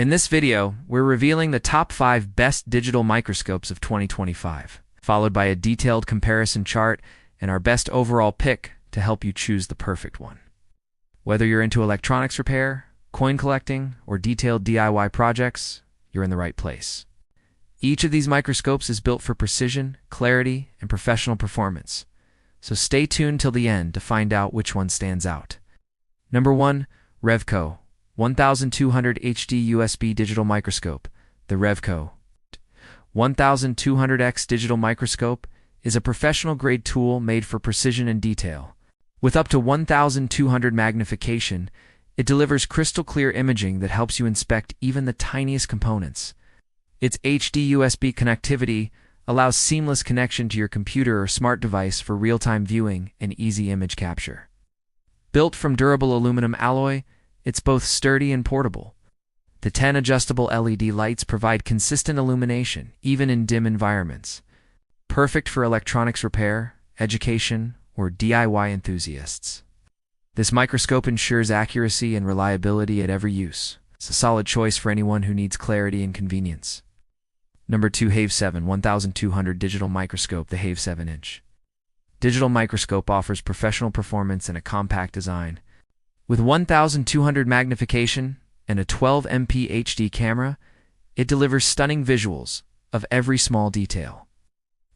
In this video, we're revealing the top 5 best digital microscopes of 2025, followed by a detailed comparison chart and our best overall pick to help you choose the perfect one. Whether you're into electronics repair, coin collecting, or detailed DIY projects, you're in the right place. Each of these microscopes is built for precision, clarity, and professional performance, so stay tuned till the end to find out which one stands out. Number 1. RIEVBCAU 1200 HD USB Digital Microscope. The RIEVBCAU 1200X Digital Microscope is a professional-grade tool made for precision and detail. With up to 1200 magnification, it delivers crystal-clear imaging that helps you inspect even the tiniest components. Its HD USB connectivity allows seamless connection to your computer or smart device for real-time viewing and easy image capture. Built from durable aluminum alloy, it's both sturdy and portable. The 10 adjustable LED lights provide consistent illumination, even in dim environments. Perfect for electronics repair, education, or DIY enthusiasts. This microscope ensures accuracy and reliability at every use. It's a solid choice for anyone who needs clarity and convenience. Number 2. Hayve 1200 Digital Microscope. The Hayve 7-inch digital microscope offers professional performance and a compact design. With 1200 magnification and a 12MP HD camera, it delivers stunning visuals of every small detail.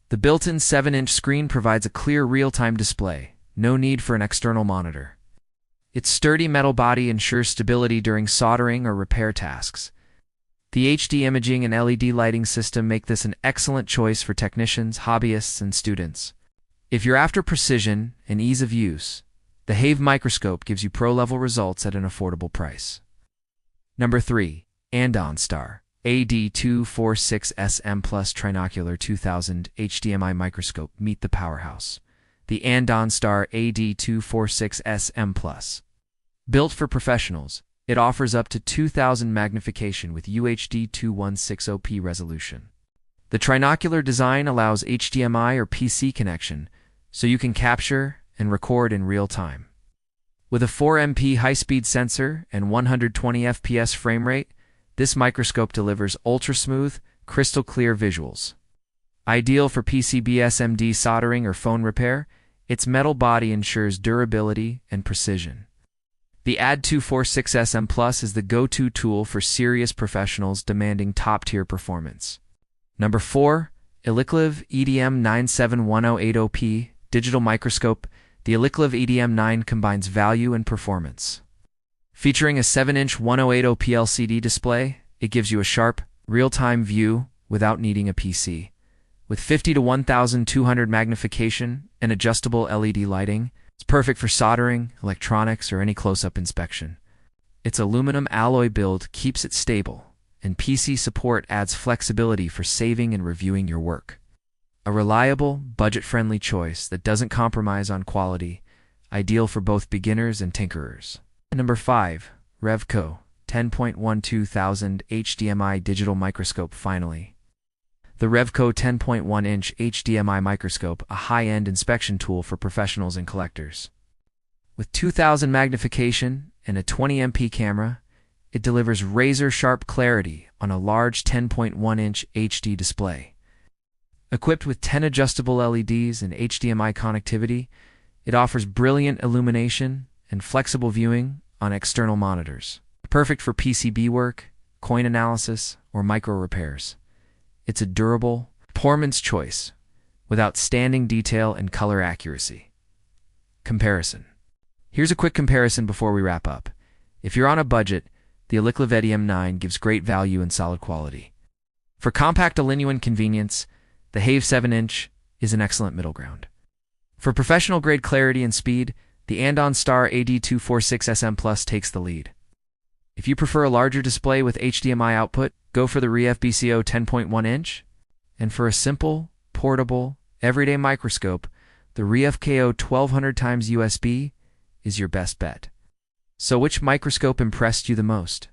The built-in 7-inch screen provides a clear real-time display, no need for an external monitor. Its sturdy metal body ensures stability during soldering or repair tasks. The HD imaging and LED lighting system make this an excellent choice for technicians, hobbyists, and students. If you're after precision and ease of use, the Hayve microscope gives you pro-level results at an affordable price. Number 3. ADStar AD246SM Plus Trinocular 2000 HDMI Microscope. Meet the powerhouse. The ADStar AD246SM Plus. Built for professionals, it offers up to 2000 magnification with UHD 2160p resolution. The trinocular design allows HDMI or PC connection, so you can capture and record in real time. With a 4MP high-speed sensor and 120 FPS frame rate, this microscope delivers ultra-smooth, crystal-clear visuals. Ideal for PCB SMD soldering or phone repair, its metal body ensures durability and precision. The AD246SM Plus is the go-to tool for serious professionals demanding top-tier performance. Number 4. Hayve EDM97108OP Digital Microscope. The Hayve EDM9 combines value and performance. Featuring a 7-inch 1080p LCD display, it gives you a sharp, real-time view without needing a PC. With 50 to 1200 magnification and adjustable LED lighting, it's perfect for soldering, electronics, or any close-up inspection. Its aluminum alloy build keeps it stable, and PC support adds flexibility for saving and reviewing your work. A reliable, budget-friendly choice that doesn't compromise on quality, ideal for both beginners and tinkerers. Number 5. RIEVBCAU 10.1200 HDMI Digital Microscope. Finally, the RIEVBCAU 10.1-inch HDMI microscope, a high-end inspection tool for professionals and collectors. With 2000 magnification and a 20MP camera, it delivers razor-sharp clarity on a large 10.1-inch HD display. Equipped with 10 adjustable LEDs and HDMI connectivity, it offers brilliant illumination and flexible viewing on external monitors. Perfect for PCB work, coin analysis, or micro repairs. It's a durable, performance choice with outstanding detail and color accuracy. Comparison. Here's a quick comparison before we wrap up. If you're on a budget, the Hayve EDM9 gives great value and solid quality. For compact all-in-one convenience, the Hayve 7-inch is an excellent middle ground. For professional-grade clarity and speed, the ADStar AD246SM Plus takes the lead. If you prefer a larger display with HDMI output, go for the RIEVBCAU 10.1-inch. And for a simple, portable, everyday microscope, the RIEVBCAU 1200x USB is your best bet. So which microscope impressed you the most?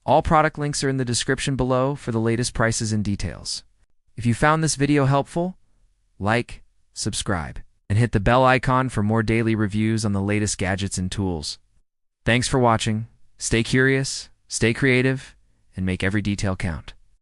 All product links are in the description below for the latest prices and details. If you found this video helpful, like, subscribe, and hit the bell icon for more daily reviews on the latest gadgets and tools. Thanks for watching. Stay curious, stay creative, and make every detail count.